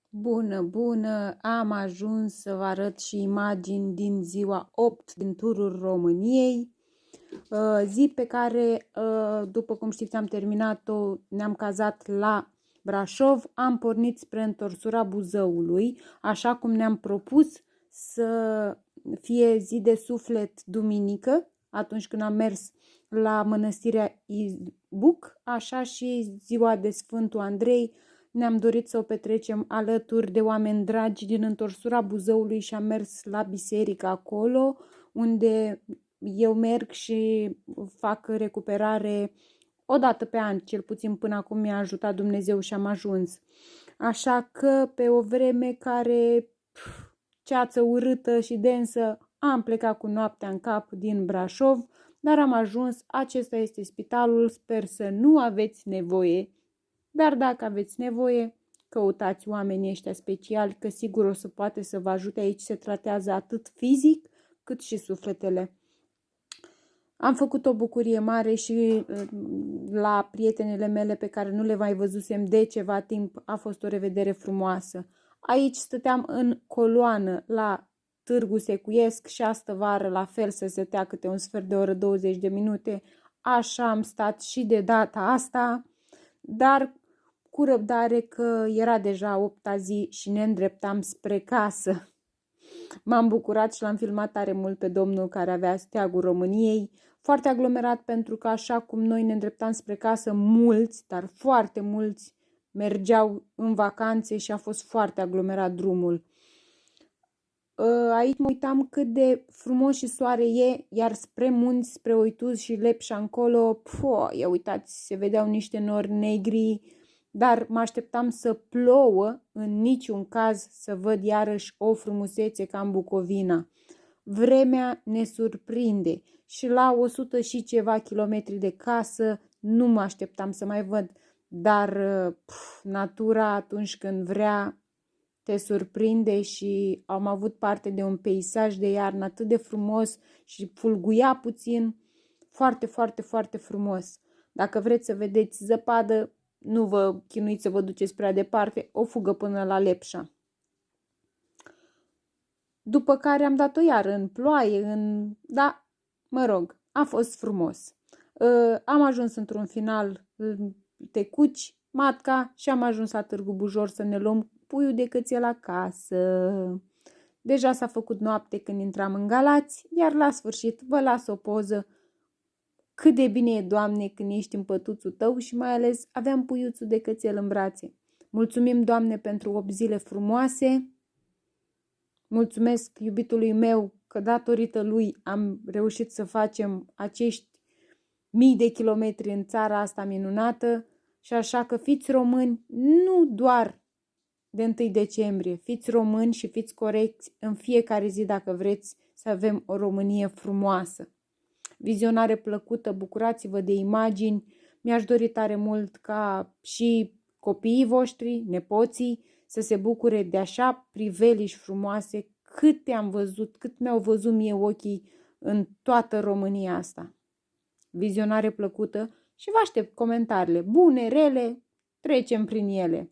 Bună, bună! Am ajuns să vă arăt și imagini din ziua 8 din turul României, zi pe care, după cum știți, am terminat-o, ne-am cazat la Brașov, am pornit spre întorsura Buzăului, așa cum ne-am propus să fie zi de suflet duminică, atunci când am mers la mănăstirea Izbuc, așa și ziua de Sfântul Andrei, ne-am dorit să o petrecem alături de oameni dragi din întorsura Buzăului și am mers la biserică acolo, unde eu merg și fac recuperare o dată pe an, cel puțin până acum mi-a ajutat Dumnezeu și am ajuns. Așa că pe o vreme care ceață urâtă și densă, am plecat cu noaptea în cap din Brașov, dar am ajuns, acesta este spitalul, sper să nu aveți nevoie. Dar dacă aveți nevoie, căutați oamenii ăștia speciali, că sigur o să poate să vă ajute. Aici se tratează atât fizic cât și sufletele. Am făcut o bucurie mare și la prietenele mele pe care nu le mai văzusem de ceva timp, a fost o revedere frumoasă. Aici stăteam în coloană la Târgu Secuiesc și astă vară la fel se stătea câte un sfert de oră, 20 de minute. Așa am stat și de data asta, dar cu răbdare că era deja 8-a zi și ne îndreptam spre casă. M-am bucurat și l-am filmat tare mult pe domnul care avea steagul României, foarte aglomerat pentru că așa cum noi ne îndreptam spre casă, mulți, dar foarte mulți, mergeau în vacanțe și a fost foarte aglomerat drumul. Aici mă uitam cât de frumos și soare e, iar spre munți, spre Oituz și Lepșa încolo, ia uitați, se vedeau niște nori negri, dar mă așteptam să plouă, în niciun caz să văd iarăși o frumusețe ca în Bucovina. Vremea ne surprinde și la 100 și ceva kilometri de casă nu mă așteptam să mai văd, dar natura atunci când vrea te surprinde și am avut parte de un peisaj de iarnă atât de frumos și fulguia puțin, foarte, foarte, foarte frumos. Dacă vreți să vedeți zăpadă, nu vă chinuiți să vă duceți prea departe, o fugă până la Lepșa. După care am dat-o iar în ploaie, da, mă rog, a fost frumos. Am ajuns într-un final Tecuci, Matca și am ajuns la Târgu Bujor să ne luăm puiul de cățel acasă. Deja s-a făcut noapte când intram în Galați, iar la sfârșit vă las o poză. Cât de bine e, Doamne, când ești în pătuțul tău și mai ales aveam puiuțul de cățel în brațe. Mulțumim, Doamne, pentru 8 zile frumoase. Mulțumesc iubitului meu că datorită lui am reușit să facem acești mii de kilometri în țara asta minunată și așa că fiți români nu doar de 1 decembrie, fiți români și fiți corecți în fiecare zi dacă vreți să avem o Românie frumoasă. Vizionare plăcută, bucurați-vă de imagini, mi-aș dori tare mult ca și copiii voștri, nepoții, să se bucure de așa priveliști frumoase cât am văzut, cât mi-au văzut mie ochii în toată România asta. Vizionare plăcută și vă aștept comentariile bune, rele, trecem prin ele.